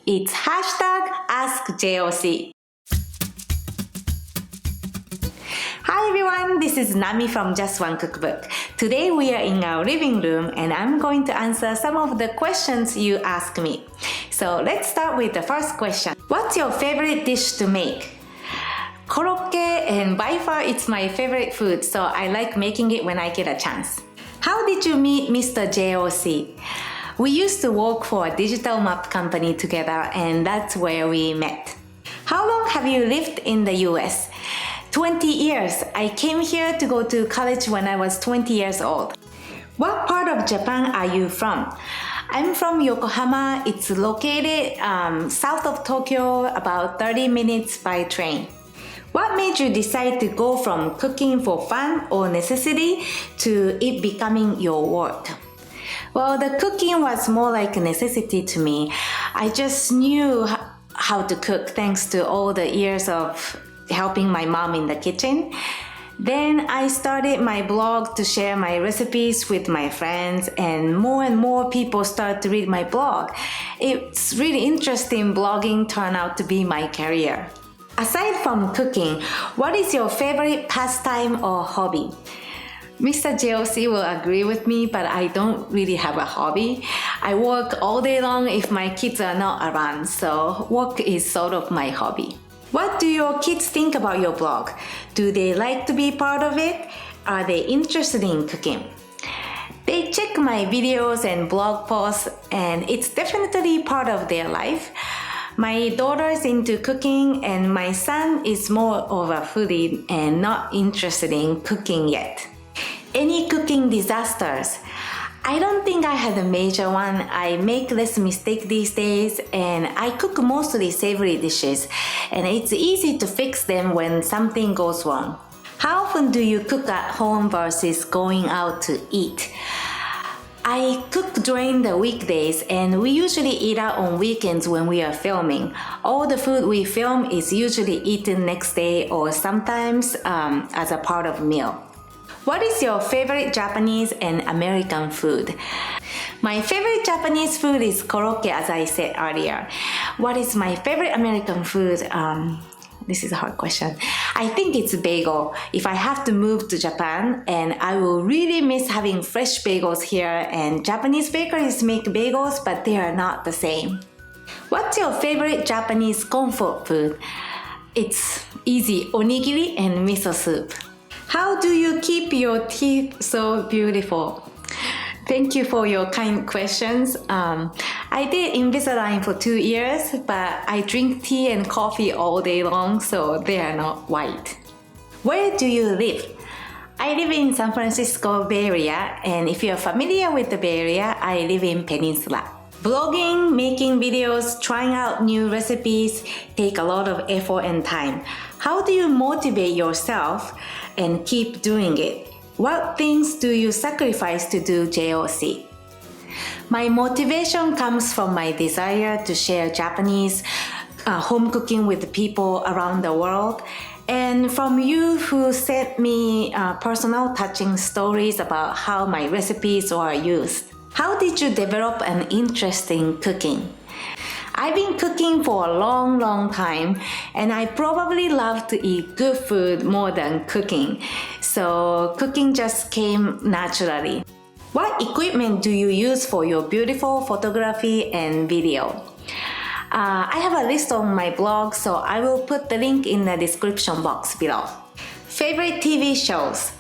It's hashtag AskJOC. Hi everyone, this is Nami from Just One Cookbook. Today we are in our living room and I'm going to answer some of the questions you asked me. So let's start with the first question. What's your favorite dish to make? Korokke, and by far it's my favorite food, so I like making it when I get a chance. How did you meet Mr. JOC? We used to work for a digital map company together and that's where we met. How long have you lived in the US? 20 years. I came here to go to college when I was 20 years old. What part of Japan are you from? I'm from Yokohama. It's located south of Tokyo, about 30 minutes by train. What made you decide to go from cooking for fun or necessity to it becoming your work? Well, the cooking was more like a necessity to me. I just knew how to cook thanks to all the years of helping my mom in the kitchen. Then I started my blog to share my recipes with my friends, and more people start to read my blog. It's really interesting. Blogging turned out to be my career. Aside from cooking, what is your favorite pastime or hobby? Mr. JOC will agree with me, but I don't really have a hobby. I work all day long if my kids are not around, so work is sort of my hobby. What do your kids think about your blog? Do they like to be part of it? Are they interested in cooking? They check my videos and blog posts, and it's definitely part of their life. My daughter's into cooking and my son is more of a foodie and not interested in cooking yet. Any cooking disasters? I don't think I had a major one. I make less mistake these days and I cook mostly savory dishes and it's easy to fix them when something goes wrong. How often do you cook at home versus going out to eat? I cook during the weekdays and we usually eat out on weekends when we are filming. All the food we film is usually eaten next day or sometimes as a part of a meal. What is your favorite Japanese and American food? My favorite Japanese food is korokke, as I said earlier. What is my favorite American food? This is a hard question. I think it's bagel. If I have to move to Japan, and I will really miss having fresh bagels here, and Japanese bakeries make bagels, but they are not the same. What's your favorite Japanese comfort food? It's easy, onigiri and miso soup. How do you keep your teeth so beautiful? Thank you for your kind questions. I did Invisalign for 2 years, but I drink tea and coffee all day long, so they are not white. Where do you live? I live in San Francisco Bay Area, and if you're familiar with the Bay Area, I live in Peninsula. Blogging, making videos, trying out new recipes take a lot of effort and time. How do you motivate yourself and keep doing it? What things do you sacrifice to do JOC? My motivation comes from my desire to share Japanese home cooking with people around the world, and from you who sent me personal touching stories about how my recipes are used. How did you develop an interest in cooking? I've been cooking for a long time and I probably love to eat good food more than cooking. So cooking just came naturally. What equipment do you use for your beautiful photography and video? I have a list on my blog, so I will put the link in the description box below. Favorite TV shows?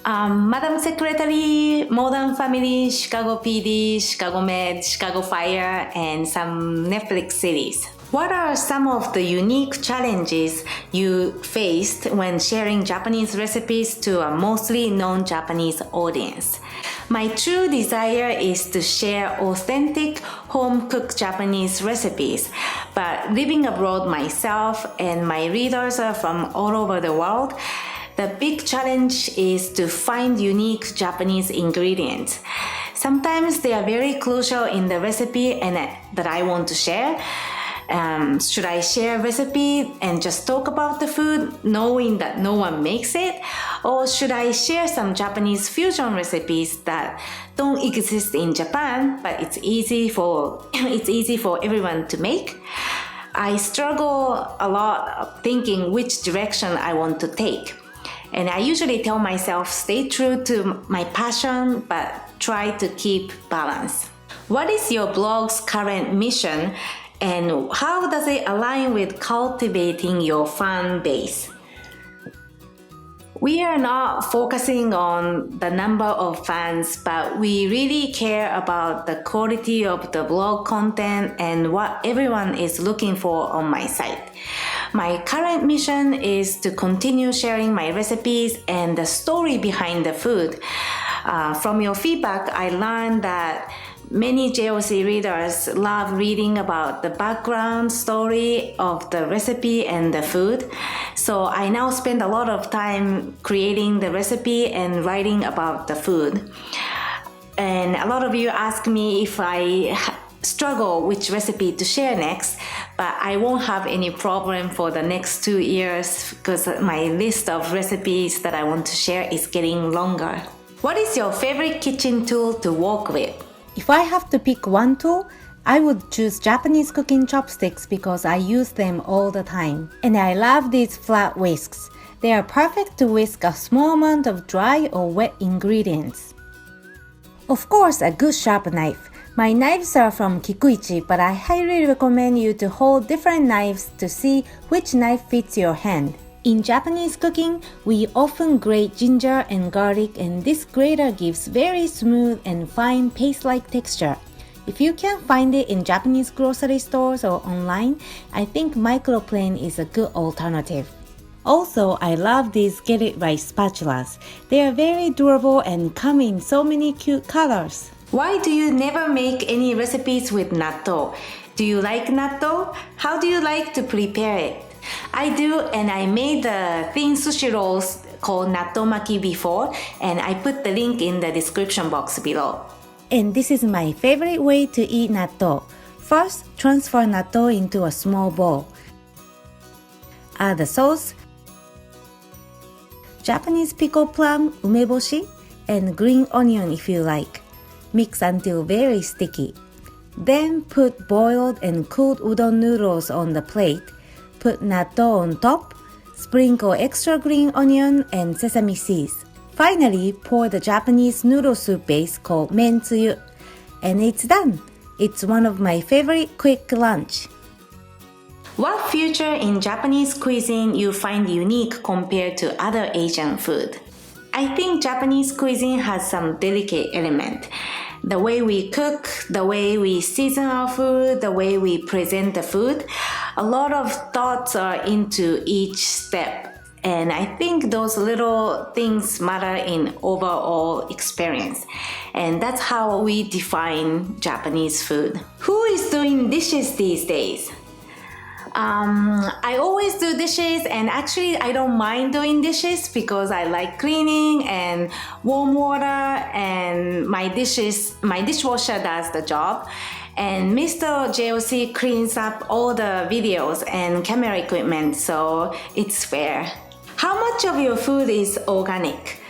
Madam Secretary, Modern Family, Chicago PD, Chicago Med, Chicago Fire, and some Netflix series. What are some of the unique challenges you faced when sharing Japanese recipes to a mostly non-Japanese audience? My true desire is to share authentic home-cooked Japanese recipes, but living abroad myself and my readers are from all over the world. The big challenge is to find unique Japanese ingredients. Sometimes they are very crucial in the recipe and that I want to share. Should I share a recipe and just talk about the food knowing that no one makes it? Or should I share some Japanese fusion recipes that don't exist in Japan, but it's easy for everyone to make? I struggle a lot thinking which direction I want to take. And I usually tell myself, stay true to my passion, but try to keep balance. What is your blog's current mission, and how does it align with cultivating your fan base? We are not focusing on the number of fans, but we really care about the quality of the blog content and what everyone is looking for on my site. My current mission is to continue sharing my recipes and the story behind the food. From your feedback, I learned that many JOC readers love reading about the background story of the recipe and the food. So I now spend a lot of time creating the recipe and writing about the food. And a lot of you ask me if I struggle which recipe to share next, but I won't have any problem for the next 2 years because my list of recipes that I want to share is getting longer. What is your favorite kitchen tool to work with? If I have to pick one tool, I would choose Japanese cooking chopsticks because I use them all the time. And I love these flat whisks. They are perfect to whisk a small amount of dry or wet ingredients. Of course, a good sharp knife. My knives are from Kikuichi, but I highly recommend you to hold different knives to see which knife fits your hand. In Japanese cooking, we often grate ginger and garlic, and this grater gives very smooth and fine paste-like texture. If you can't find it in Japanese grocery stores or online, I think microplane is a good alternative. Also, I love these Get It Right spatulas. They are very durable and come in so many cute colors. Why do you never make any recipes with natto? Do you like natto? How do you like to prepare it? I do, and I made the thin sushi rolls called natto maki before, and I put the link in the description box below. And this is my favorite way to eat natto. First, transfer natto into a small bowl. Add the sauce, Japanese pickled plum, umeboshi, and green onion if you like. Mix until very sticky. Then put boiled and cooled udon noodles on the plate. Put natto on top. Sprinkle extra green onion and sesame seeds. Finally, pour the Japanese noodle soup base called mentsuyu. And it's done. It's one of my favorite quick lunch. What feature in Japanese cuisine you find unique compared to other Asian food? I think Japanese cuisine has some delicate element. The way we cook, the way we season our food, the way we present the food, a lot of thoughts are into each step. And I think those little things matter in overall experience. And that's how we define Japanese food. Who is doing dishes these days? I always do dishes, and actually I don't mind doing dishes because I like cleaning and warm water, and my dishwasher does the job, and Mr. JOC cleans up all the videos and camera equipment, so it's fair. How much of your food is organic?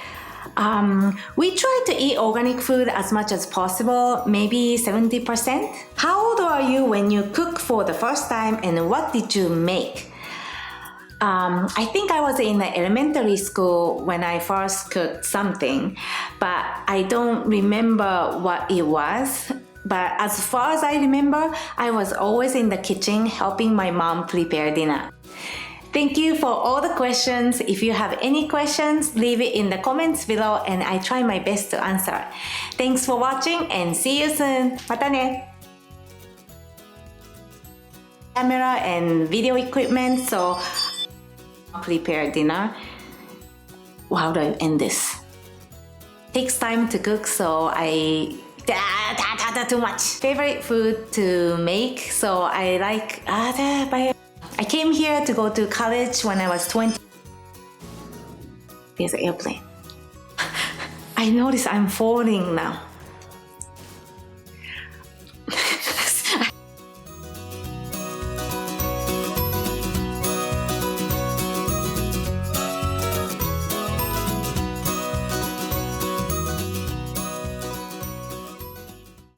We try to eat organic food as much as possible, maybe 70%. How old are you when you cook for the first time, and what did you make? I think I was in the elementary school when I first cooked something, but I don't remember what it was. But as far as I remember, I was always in the kitchen helping my mom prepare dinner. Thank you for all the questions. If you have any questions, leave it in the comments below and I try my best to answer. Thanks for watching and see you soon. またね. Camera and video equipment, so prepare dinner. How do I end this? Takes time to cook, so too much. Favorite food to make, so I like I came here to go to college when I was 20. There's an airplane. I notice I'm falling now.